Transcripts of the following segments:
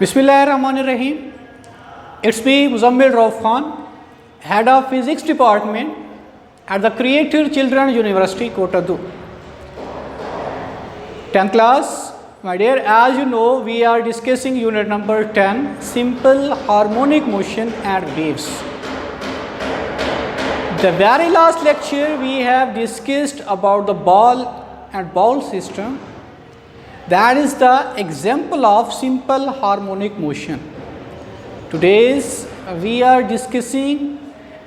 Bismillahirrahmanirrahim. It's me, Muzammil Rauf Khan, Head of Physics Department at the Creative Children University, Kotadu. 10th class, my dear, as you know, we are discussing unit number 10, Simple Harmonic Motion and Waves. The very last lecture we have discussed about the ball and ball system. That is the example of simple harmonic motion. Today we are discussing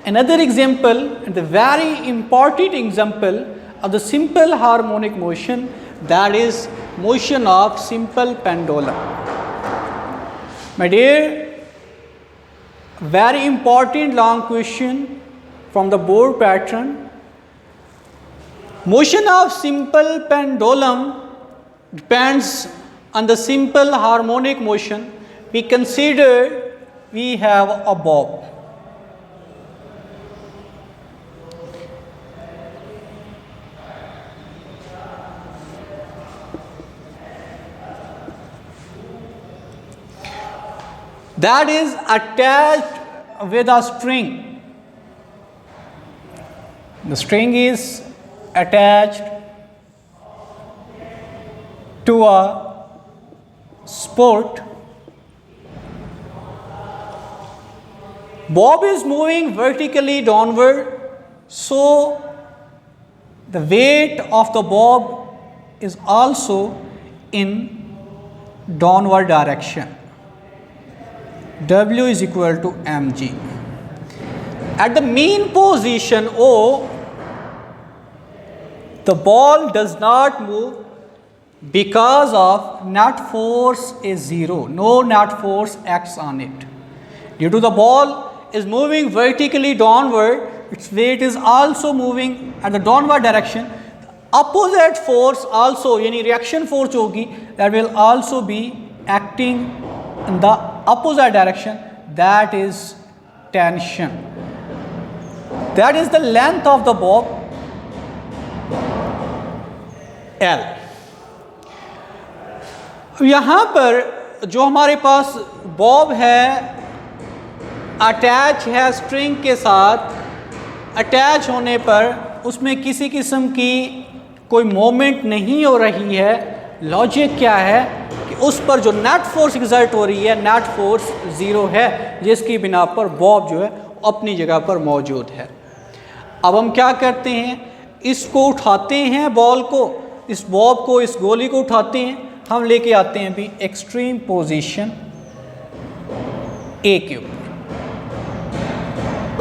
another example, and the very important example of the simple harmonic motion, that is motion of simple pendulum. My dear, very important long question from the board pattern. Motion of simple pendulum depends on the simple harmonic motion. We consider we have a bob. That is attached with a string. The string is attached to a sport. Bob is moving vertically downward, so the weight of the bob is also in downward direction. W is equal to mg. At the mean position O, the ball does not move because of net force is 0. No net force acts on it. Due to the ball is moving vertically downward, its weight is also moving at the downward direction. The opposite force also, yani reaction force hogi, that will also be acting in the opposite direction, that is tension. That is the length of the bob, L. यहाँ पर जो हमारे पास Bob है, attach है string के साथ, attach होने पर उसमें किसी किस्म की कोई मोमेंट नहीं हो रही है। लॉजिक क्या है कि उस पर जो नेट फोर्स एक्सर्ट हो रही है, नेट फोर्स 0 है, जिसकी बिना पर बॉब जो है अपनी जगह पर मौजूद है। अब हम क्या करते हैं, इसको उठाते हैं, बॉल को, इस बॉब को, इस गोली को उठाते हैं, हम लेके आते हैं भी एक्सट्रीम पोजीशन ए के ऊपर।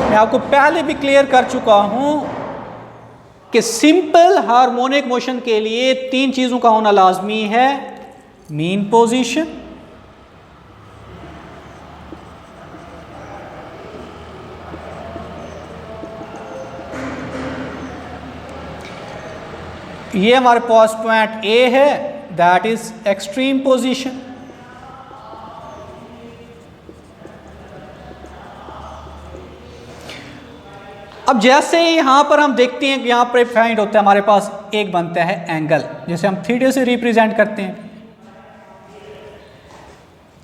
मैं आपको पहले भी क्लियर कर चुका हूं कि सिंपल हार्मोनिक मोशन के लिए 3 चीज़ों का होना लाजमी है। मीन पोजीशन, ये हमारे पास पॉइंट ए है, दैट इज एक्सट्रीम पोजीशन। अब जैसे यहां पर हम देखते हैं कि यहां पर फाइंड होता है, हमारे पास एक बनता है एंगल, जिसे हम थीटा से रिप्रेजेंट करते हैं।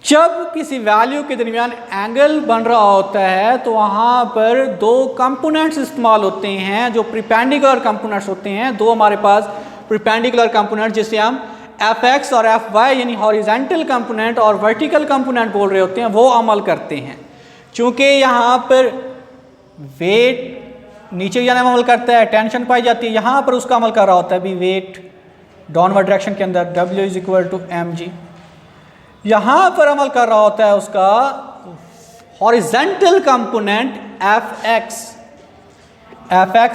जब किसी वैल्यू के दरमियान एंगल बन रहा होता है तो वहां पर 2 कंपोनेंट्स इस्तेमाल होते हैं, जो परपेंडिकुलर कंपोनेंट्स होते हैं। 2 हमारे पास परपेंडिकुलर कंपोनेंट, जिसे हम एफ एक्स और एफ वाई यानी हॉरिजेंटल कंपोनेंट और वर्टिकल कंपोनेंट बोल रहे होते हैं, वो अमल करते हैं। चूंकि यहाँ पर वेट नीचे जाने में अमल करता है, टेंशन पाई जाती है, यहाँ पर उसका अमल कर रहा होता है भी वेट डाउनवर्ड डायरेक्शन के अंदर, W is equal to mg। यहाँ पर अमल कर रहा होता है उसका horizontal component F x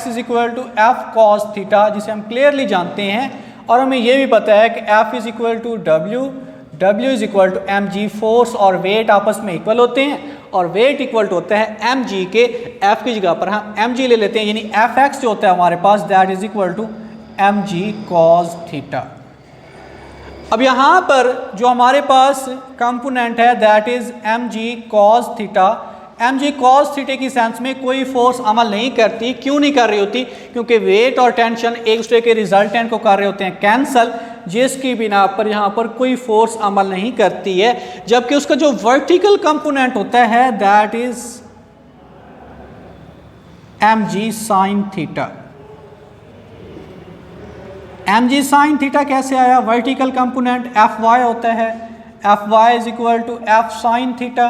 is equal to F cos theta, जिसे हम क्लियरली जानते हैं। और हमें यह भी पता है कि F is equal to W is equal to mg। Force और वेट आपस में इक्वल होते हैं, और वेट इक्वल टू होता है mg के। F की जगह पर हम mg ले लेते हैं, यानी Fx जो होता है हमारे पास, that is equal to mg cos theta. अब यहाँ पर जो हमारे पास कंपोनेंट है, that is mg cos theta, M G cos theta की सेंस में कोई फोर्स अमल नहीं करती। क्यों नहीं कर रही होती? क्योंकि वेट और टेंशन एक दूसरे के रिजल्टेंट को कर रहे होते हैं कैंसल, जिसकी बिना पर यहाँ पर कोई फोर्स अमल नहीं करती है। जबकि उसका जो वर्टिकल कंपोनेंट होता है that is M G sine theta. M G sine theta कैसे आया? वर्टिकल कंपोनेंट एफ वाई होता है, F Y is equal to F sine theta.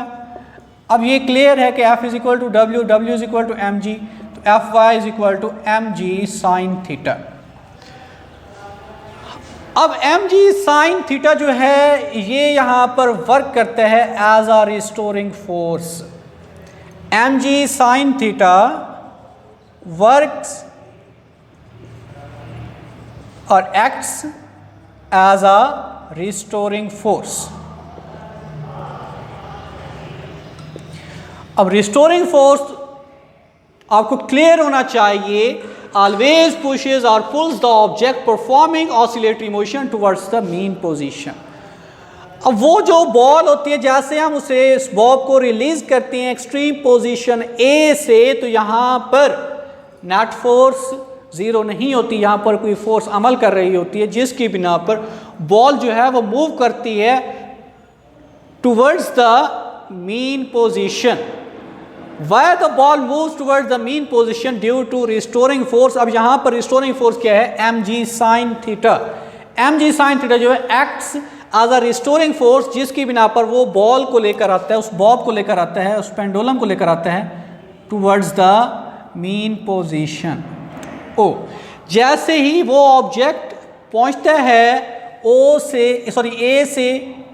अब ये क्लियर है कि F is equal to W, W is equal to M G, तो F Y is equal to M ji sine theta. अब M जी sine theta जो है ये यहाँ पर वर्क करता है as a restoring force. M ji sine theta works और acts as a restoring force. अब रिस्टोरिंग फोर्स आपको क्लियर होना चाहिए, ऑलवेज पुशेस और pulls the object performing oscillatory motion towards the mean position. अब वो जो बॉल होती है, जैसे हम उसे इस बॉब को रिलीज करते हैं एक्सट्रीम पोजीशन ए से, तो यहाँ पर नेट फोर्स जीरो नहीं होती, यहाँ पर कोई फोर्स अमल कर रही होती है, जिसकी बिना पर बॉल जो है वो मूव करती है towards the mean position. Why the ball moves towards the mean position due to restoring force. अब यहाँ पर रिस्टोरिंग फोर्स क्या है? एम जी sine theta. M G sine theta जो है acts as a restoring force, जिसकी बिना पर वो बॉल को लेकर आता है, उस बॉब को लेकर आता है, उस पेंडुलम को लेकर आता है towards the mean position O. जैसे ही वो ऑब्जेक्ट पहुंचता है ए से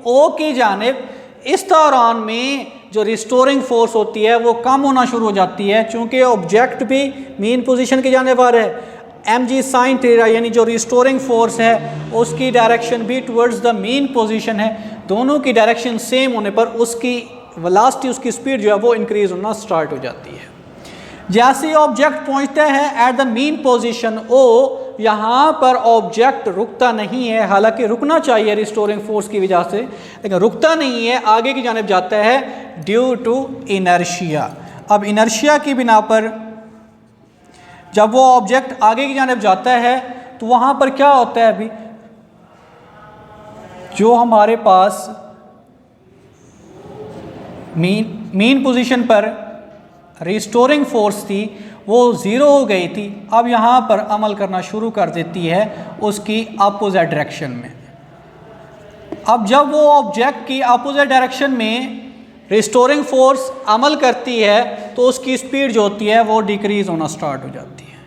ओ की जानिब, इस दौरान में जो रिस्टोरिंग फोर्स होती है वो कम होना शुरू हो जाती है, चूंकि ऑब्जेक्ट भी मीन पोजीशन की जानिब आ रहा है। एम जी साइन थीटा यानी जो रिस्टोरिंग फोर्स है उसकी डायरेक्शन भी टुवर्ड्स द मीन पोजीशन है। दोनों की डायरेक्शन सेम होने पर उसकी वेलोसिटी, उसकी स्पीड जो है वो इंक्रीज होना स्टार्ट हो जाती है। जैसे ऑब्जेक्ट पहुंचता है एट द मीन पोजीशन ओ, यहाँ पर ऑब्जेक्ट रुकता नहीं है, हालांकि रुकना चाहिए रिस्टोरिंग फोर्स की वजह से, लेकिन रुकता नहीं है, आगे की जानिब जाता है ड्यू टू इनर्शिया। अब इनर्शिया की बिना पर जब वो ऑब्जेक्ट आगे की जानिब जाता है तो वहाँ पर क्या होता है? अभी जो हमारे पास मीन पोजीशन पर रिस्टोरिंग फोर्स थी वो ज़ीरो हो गई थी, अब यहाँ पर अमल करना शुरू कर देती है उसकी अपोजिट डायरेक्शन में। अब जब वो ऑब्जेक्ट की अपोजिट डायरेक्शन में रिस्टोरिंग फोर्स अमल करती है तो उसकी स्पीड जो होती है वो डिक्रीज़ होना स्टार्ट हो जाती है।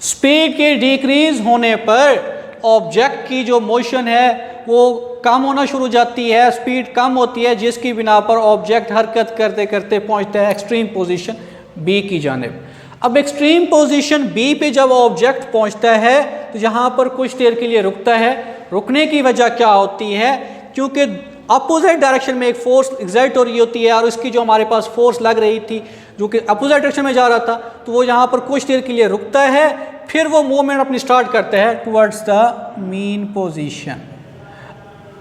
स्पीड के डिक्रीज़ होने पर ऑब्जेक्ट की जो मोशन है वो कम होना शुरू हो जाती है, स्पीड कम होती है, जिसकी बिना पर ऑब्जेक्ट हरकत करते करते पहुंचता है एक्सट्रीम पोजीशन बी की जानिब। अब एक्सट्रीम पोजीशन बी पे जब ऑब्जेक्ट पहुंचता है तो यहाँ पर कुछ देर के लिए रुकता है। रुकने की वजह क्या होती है? क्योंकि अपोजिट डायरेक्शन में एक फोर्स एग्जर्ट हो रही होती है और उसकी जो हमारे पास फोर्स लग रही थी जो कि अपोजिट डायरेक्शन में जा रहा था, तो वो यहाँ पर कुछ देर के लिए रुकता है, फिर वो मूवमेंट अपनी स्टार्ट करता है टुवर्ड्स द मीन पोजीशन।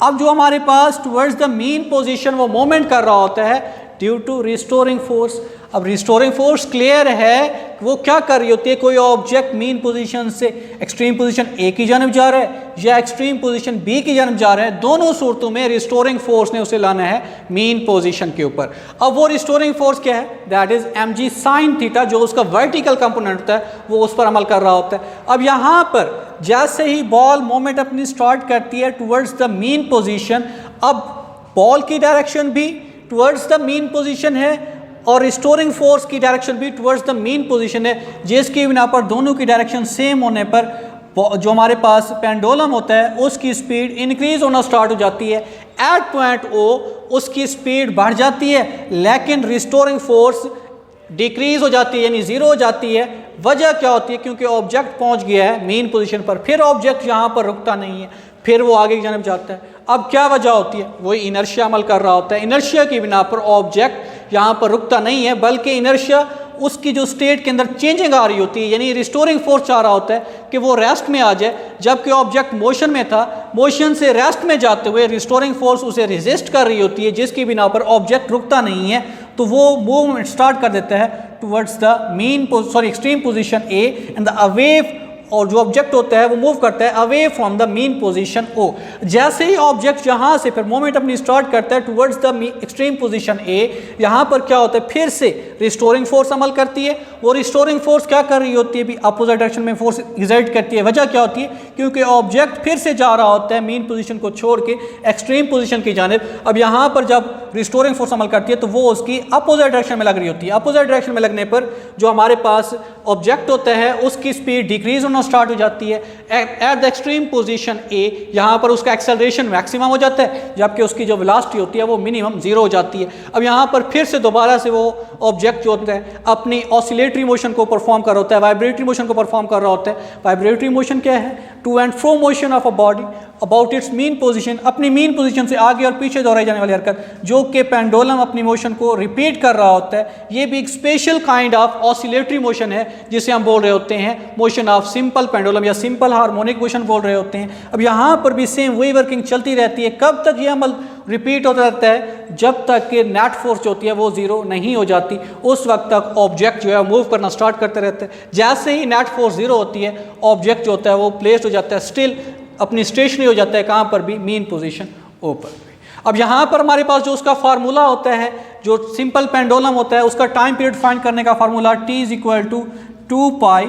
अब जो हमारे पास टुवर्ड्स द मीन पोजीशन वो मूवमेंट कर रहा होता है ड्यू टू रिस्टोरिंग फोर्स। अब रिस्टोरिंग फोर्स क्लियर है कि वो क्या कर रही होती है, कोई ऑब्जेक्ट मीन पोजीशन से एक्सट्रीम पोजीशन ए की जानिब जा रहा है या एक्सट्रीम पोजीशन बी की जानिब जा रहा है, दोनों सूरतों में रिस्टोरिंग फोर्स ने उसे लाना है मीन पोजीशन के ऊपर। अब वो रिस्टोरिंग फोर्स क्या है? That is M G sine theta, जो उसका वर्टिकल कंपोनेंट होता है वो उस पर अमल कर रहा होता है। अब यहाँ पर जैसे ही बॉल मूवमेंट अपनी स्टार्ट करती है टुवर्ड्स द मीन पोजीशन, अब बॉल की डायरेक्शन भी टुवर्ड्स द मीन पोजीशन है और रिस्टोरिंग फोर्स की डायरेक्शन भी टुवर्ड्स द मीन पोजीशन है, जिसकी बिना पर दोनों की डायरेक्शन सेम होने पर जो हमारे पास पेंडुलम होता है उसकी स्पीड इंक्रीज होना स्टार्ट हो जाती है। एट पॉइंट ओ उसकी स्पीड बढ़ जाती है, लेकिन रिस्टोरिंग फोर्स डिक्रीज हो जाती है यानी ज़ीरो हो जाती है। वजह क्या होती है? क्योंकि ऑब्जेक्ट पहुंच गया है मीन पोजीशन पर, फिर ऑब्जेक्ट यहाँ पर रुकता नहीं है, फिर वो आगे की जानिब जाता है। अब क्या वजह होती है? वही इनर्शिया अमल कर रहा होता है। इनर्शिया की बिना पर ऑब्जेक्ट यहाँ पर रुकता नहीं है, बल्कि इनर्शिया उसकी जो स्टेट के अंदर चेंजिंग आ रही होती है, यानी रिस्टोरिंग फोर्स चाह रहा होता है कि वो रेस्ट में आ जाए, जबकि ऑब्जेक्ट मोशन में था। मोशन से रेस्ट में जाते हुए रिस्टोरिंग फोर्स उसे रेजिस्ट कर रही होती है, जिसकी बिना पर ऑब्जेक्ट रुकता नहीं है, तो वो मूवमेंट स्टार्ट कर देता है towards the extreme position A and the away, और जो ऑब्जेक्ट होता है वो मूव करता है away from the mean position O. जैसे ही ऑब्जेक्ट यहाँ से फिर मूवमेंट अपनी स्टार्ट करता है टुवर्ड्स द एक्सट्रीम पोजीशन ए, यहाँ पर क्या होता है, फिर से रिस्टोरिंग फोर्स अमल करती है। वो रिस्टोरिंग फोर्स क्या कर रही होती है, भी अपोजिट डायरेक्शन में फोर्स एग्जर्ट करती है। वजह क्या होती है, क्योंकि ऑब्जेक्ट फिर से जा रहा होता है मीन पोजीशन को छोड़ के एक्सट्रीम पोजीशन की जानिब। अब यहाँ पर जब रिस्टोरिंग फोर्स अमल करती है तो वो उसकी अपोजिट डायरेक्शन में लग रही होती है। अपोजिट डायरेक्शन में लगने पर जो हमारे पास ऑब्जेक्ट होता है उसकी स्पीड डिक्रीज होना स्टार्ट हो जाती है। एट द एक्सट्रीम पोजीशन ए, यहाँ पर उसका एक्सेलरेशन मैक्सिमम हो जाता है, जबकि उसकी जो वेलोसिटी होती है वो मिनिमम जीरो हो जाती है। अब यहाँ पर फिर से दोबारा से वो ऑब्जेक्ट जो होता है अपनी ऑसिलेटरी मोशन को परफॉर्म कर रहा होता है, वाइब्रेटरी मोशन को परफॉर्म कर रहा होता है। वाइब्रेटरी मोशन क्या है, to and fro motion of a body about its mean position, अपनी मीन पोजीशन से आगे और पीछे दोहराई जाने वाली हरकत, जो कि पेंडुलम अपनी मोशन को रिपीट कर रहा होता है। ये भी एक special kind of oscillatory motion है जिसे हम बोल रहे होते हैं मोशन ऑफ सिंपल पेंडुलम या सिंपल हार्मोनिक मोशन बोल रहे होते हैं। अब यहाँ पर भी सेम वही वर्किंग चलती रहती है। कब तक ये अमल रिपीट होता रहता है, जब तक कि नेट फोर्स जो होती है वो जीरो नहीं हो जाती, उस वक्त तक ऑब्जेक्ट जो है मूव करना स्टार्ट करते रहते हैं। जैसे ही नेट फोर्स जीरो होती है, ऑब्जेक्ट जो होता है वो प्लेस्ड हो जाता है, स्टिल अपनी स्टेशनरी हो जाता है, कहाँ पर भी, मीन पोजीशन ओ पर भी। अब यहाँ पर हमारे पास जो उसका फार्मूला होता है, जो सिंपल पेंडुलम होता है, उसका टाइम पीरियड फाइंड करने का formula T = 2 pi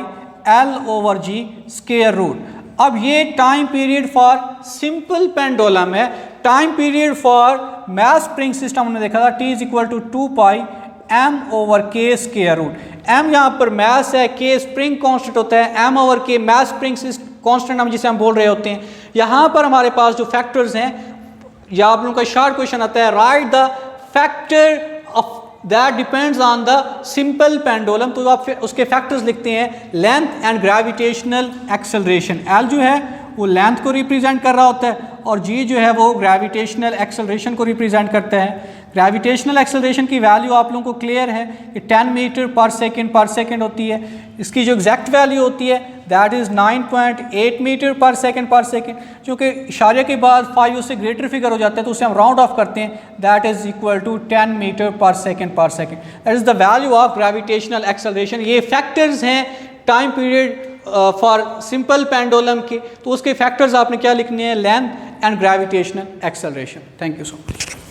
L/G square root. अब ये time period for simple pendulum है। Time period for mass spring system हमने देखा था T = 2 pi M/K square root. M यहाँ पर मैस है, K स्प्रिंग कांस्टेंट होता है, M/K मैस स्प्रिंग कांस्टेंट हम जिसे हम बोल रहे होते हैं। यहाँ पर हमारे पास जो फैक्टर्स हैं, या आप लोगों का शॉर्ट क्वेश्चन आता है, right the factor of that depends on the simple pendulum. तो आप उसके फैक्टर्स लिखते हैं, length and gravitational acceleration. L जो है वो लेंथ को रिप्रेजेंट कर रहा होता है और G जो है वो ग्रेविटेशनल एक्सेलरेशन को रिप्रेजेंट करता है। ग्रेविटेशनल एक्सेलरेशन की वैल्यू आप लोगों को क्लियर है कि 10 मीटर पर सेकेंड होती है। इसकी जो एग्जैक्ट वैल्यू होती है that is 9.8 metre per second, क्योंकि इशारे के बाद 5 उससे ग्रेटर फिगर हो जाता है तो उसे हम राउंड ऑफ करते हैं, that is equal to 10 metre per second. That is the value of gravitational acceleration. ये फैक्टर्स हैं time period for simple pendulum के। तो उसके फैक्टर्स आपने क्या लिखने हैं, length and gravitational acceleration. Thank you so much.